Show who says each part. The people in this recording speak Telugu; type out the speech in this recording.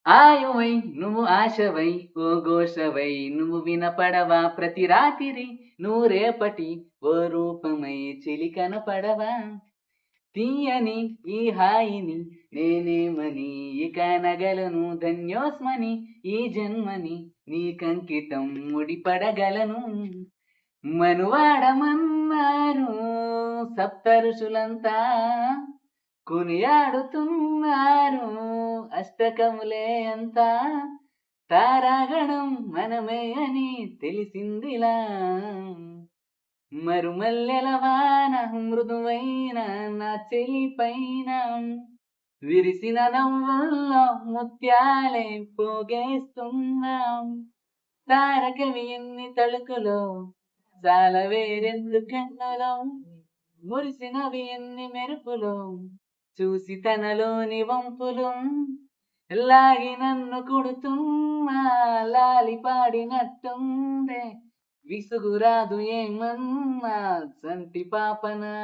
Speaker 1: ఆయువై నువ్వు ఆశవై ఓ ఘోషవై నువ్వు వినపడవా ప్రతి రాత్రి నువ్వు రేపటి ఓ రూపమై చిలి కనపడవా తీయని ఈ హాయిని నేనేమని ఇక నగలను ధన్యోస్మని ఈ జన్మని నీకంకితం ముడిపడగలను మనువాడమన్నారు సప్త ఋషులంతా కొనియాడుతున్నారు అష్టకములే అంతా తారాగణం మనమే అని తెలిసిందిలా మరుమల్లెల వాన మృదువైన నా చెలి పైన విరిసిన నవ్వుల్లో ముత్యాలే పోగేస్తున్నాం తారకవి ఎన్ని తళుకులో చాలా వేరెందు కన్నులో మురిసినవి ఎన్ని మెరుపులు చూసి తనలోని వంపులు లాగి నన్ను కుడుతున్నా లాలి పాడినట్టుందే విసుగురాదు ఏమన్నా సంటి పాపనా